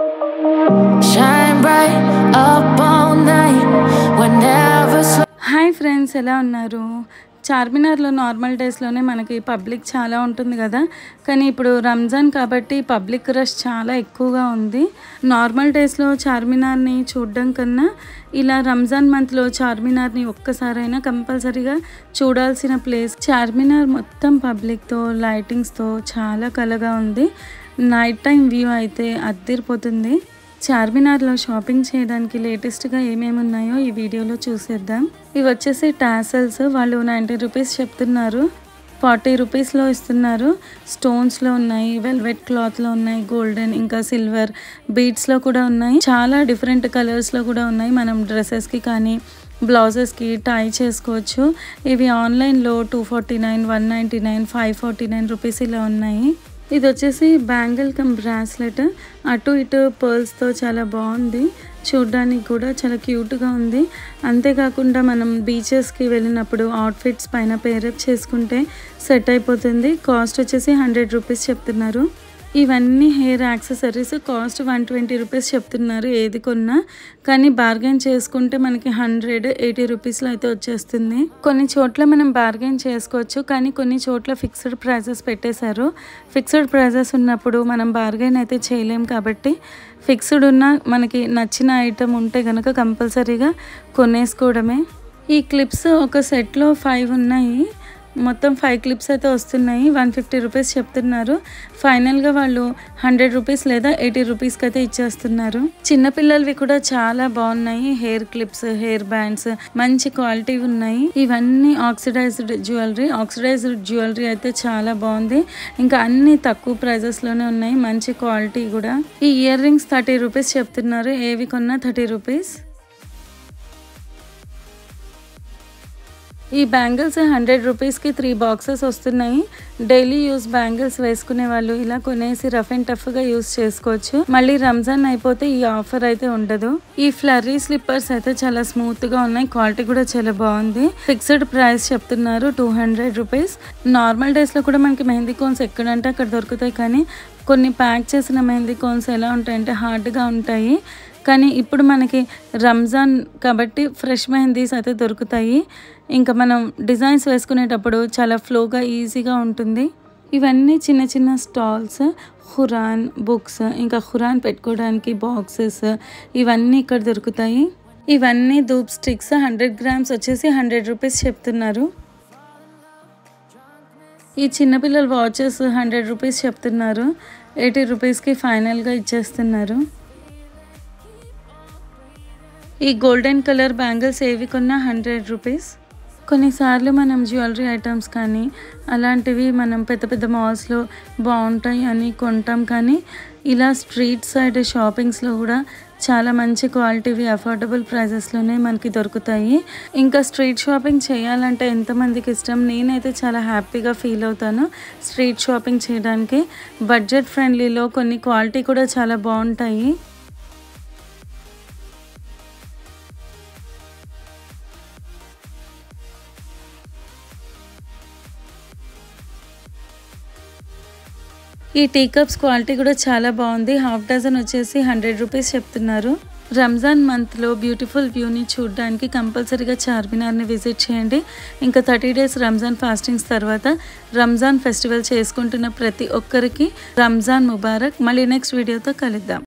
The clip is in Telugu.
Shine bright up all night whenever. Hi friends, ఎలా ఉన్నారు? చార్మినార్లో నార్మల్ డేస్లోనే మనకి పబ్లిక్ చాలా ఉంటుంది కదా, కానీ ఇప్పుడు రంజాన్ కాబట్టి పబ్లిక్ రష్ చాలా ఎక్కువగా ఉంది. నార్మల్ డేస్లో చార్మినార్ని చూడడం కన్నా ఇలా రంజాన్ మంత్లో చార్మినార్ని ఒక్కసారైనా కంపల్సరీగా చూడాల్సిన ప్లేస్. చార్మినార్ మొత్తం పబ్లిక్తో లైటింగ్స్తో చాలా కలగా ఉంది. నైట్ టైం వ్యూ అయితే అద్దిరిపోతుంది. చార్మినార్లో షాపింగ్ చేయడానికి లేటెస్ట్గా ఏమేమి ఉన్నాయో ఈ వీడియోలో చూసేద్దాం. ఇవి వచ్చేసి టాసల్స్. వాళ్ళు 90 రూపీస్ చెప్తున్నారు, 40 రూపీస్లో ఇస్తున్నారు. స్టోన్స్లో ఉన్నాయి, వెల్వెట్ క్లాత్లో ఉన్నాయి, గోల్డెన్ ఇంకా సిల్వర్ బీడ్స్లో కూడా ఉన్నాయి. చాలా డిఫరెంట్ కలర్స్లో కూడా ఉన్నాయి. మనం డ్రెస్సెస్కి కానీ బ్లౌజెస్కి టై చేసుకోవచ్చు. ఇవి ఆన్లైన్లో 249, 199, 549 రూపీస్ ఇలా ఉన్నాయి. ఇది వచ్చేసి బ్యాంగిల్ కమ్ బ్రాస్లెట్. అటు ఇటు పర్ల్స్తో చాలా బాగుంది, చూడ్డానికి కూడా చాలా క్యూట్గా ఉంది. అంతేకాకుండా మనం బీచెస్కి వెళ్ళినప్పుడు అవుట్ఫిట్స్ పైన పేరప్ చేసుకుంటే సెట్ అయిపోతుంది. కాస్ట్ వచ్చేసి 100 రూపీస్ చెప్తున్నారు. ఇవన్నీ హెయిర్ యాక్సెసరీస్. కాస్ట్ 120 రూపీస్ చెప్తున్నారు ఏది కొన్నా, కానీ బార్గెన్ చేసుకుంటే మనకి 180 రూపీస్లో అయితే వచ్చేస్తుంది. కొన్ని చోట్ల మనం బార్గెన్ చేసుకోవచ్చు, కానీ కొన్ని చోట్ల ఫిక్స్డ్ ప్రైజెస్ పెట్టేశారు. ఫిక్స్డ్ ప్రైజెస్ ఉన్నప్పుడు మనం బార్గెన్ అయితే చేయలేం కాబట్టి ఫిక్స్డ్ ఉన్న మనకి నచ్చిన ఐటమ్ ఉంటే కనుక కంపల్సరీగా కొనేసుకోవడమే. ఈ క్లిప్స్ ఒక సెట్లో 5 ఉన్నాయి. మొత్తం 5 క్లిప్స్ అయితే వస్తున్నాయి. 150 రూపీస్ చెప్తున్నారు. ఫైనల్గా వాళ్ళు 100 రూపీస్ లేదా 80 రూపీస్కి అయితే ఇచ్చేస్తున్నారు. చిన్నపిల్లలవి కూడా చాలా బాగున్నాయి. హెయిర్ క్లిప్స్, హెయిర్ బ్యాండ్స్ మంచి క్వాలిటీ ఉన్నాయి. ఇవన్నీ ఆక్సిడైజ్డ్ జ్యువెలరీ. ఆక్సిడైజ్డ్ జ్యువెలరీ అయితే చాలా బాగుంది. ఇంకా అన్ని తక్కువ ప్రైజెస్లోనే ఉన్నాయి, మంచి క్వాలిటీ కూడా. ఈ ఇయర్ రింగ్స్ 30 రూపీస్ చెప్తున్నారు, ఏవి కొన్నా 30 రూపీస్. ఈ బ్యాంగిల్స్ 100 రూపీస్కి 3 బాక్సెస్ వస్తున్నాయి. డైలీ యూస్ బ్యాంగిల్స్ వేసుకునే వాళ్ళు ఇలా కొనేసి రఫ్ అండ్ టఫ్గా యూస్ చేసుకోవచ్చు. మళ్ళీ రంజాన్ అయిపోతే ఈ ఆఫర్ అయితే ఉండదు. ఈ ఫ్లర్రీ స్లిప్పర్స్ అయితే చాలా స్మూత్గా ఉన్నాయి, క్వాలిటీ కూడా చాలా బాగుంది. ఫిక్స్డ్ ప్రైస్ చెప్తున్నారు 200 రూపీస్. నార్మల్ డేస్లో కూడా మనకి మెహందీ కోన్స్ ఎక్కడంటే అక్కడ దొరుకుతాయి, కానీ కొన్ని ప్యాక్ చేసిన మెహందీ కోన్స్ ఎలా ఉంటాయంటే హార్డ్గా ఉంటాయి. కానీ ఇప్పుడు మనకి రంజాన్ కాబట్టి ఫ్రెష్ మెహందీస్ అయితే దొరుకుతాయి. ఇంకా మనం డిజైన్స్ వేసుకునేటప్పుడు చాలా ఫ్లోగా ఈజీగా ఉంటుంది. ఇవన్నీ చిన్న చిన్న స్టాల్స్. ఖురాన్ బుక్స్, ఇంకా ఖురాన్ పెట్టుకోవడానికి బాక్సెస్, ఇవన్నీ ఇక్కడ దొరుకుతాయి. ఇవన్నీ ధూప్ స్టిక్స్. 100 గ్రామ్స్ వచ్చేసి 100 రూపీస్ చెప్తున్నారు. ఈ చిన్నపిల్లల వాచెస్ 100 రూపీస్ చెప్తున్నారు, 80 రూపీస్కి ఫైనల్గా ఇచ్చేస్తున్నారు. ఈ గోల్డెన్ కలర్ బ్యాంగిల్స్ ఏవి కొన్నా 100 రూపీస్. కొన్నిసార్లు మనం జ్యువెలరీ ఐటమ్స్ కానీ అలాంటివి మనం పెద్ద పెద్ద మాల్స్లో బాగుంటాయి అని కొంటాం, కానీ ఇలా స్ట్రీట్ సైడ్ షాపింగ్స్లో కూడా చాలా మంచి క్వాలిటీవి అఫోర్డబుల్ ప్రైజెస్లోనే మనకి దొరుకుతాయి. ఇంకా స్ట్రీట్ షాపింగ్ చేయాలంటే ఎంతమందికి ఇష్టం. నేనైతే చాలా హ్యాపీగా ఫీల్ అవుతాను స్ట్రీట్ షాపింగ్ చేయడానికి. బడ్జెట్ ఫ్రెండ్లీలో కొన్ని క్వాలిటీ కూడా చాలా బాగుంటాయి. ఈ టీ కప్స్ క్వాలిటీ కూడా చాలా బాగుంది. హాఫ్ డజన్ వచ్చేసి 100 రూపీస్ చెప్తున్నారు. రంజాన్ మంత్లో బ్యూటిఫుల్ వ్యూని చూడడానికి కంపల్సరీగా చార్మినార్ని విజిట్ చేయండి. ఇంకా 30 డేస్ రంజాన్ ఫాస్టింగ్స్ తర్వాత రంజాన్ ఫెస్టివల్ చేసుకుంటున్న ప్రతి ఒక్కరికి రంజాన్ ముబారక్. మళ్ళీ నెక్స్ట్ వీడియోతో కలుద్దాం.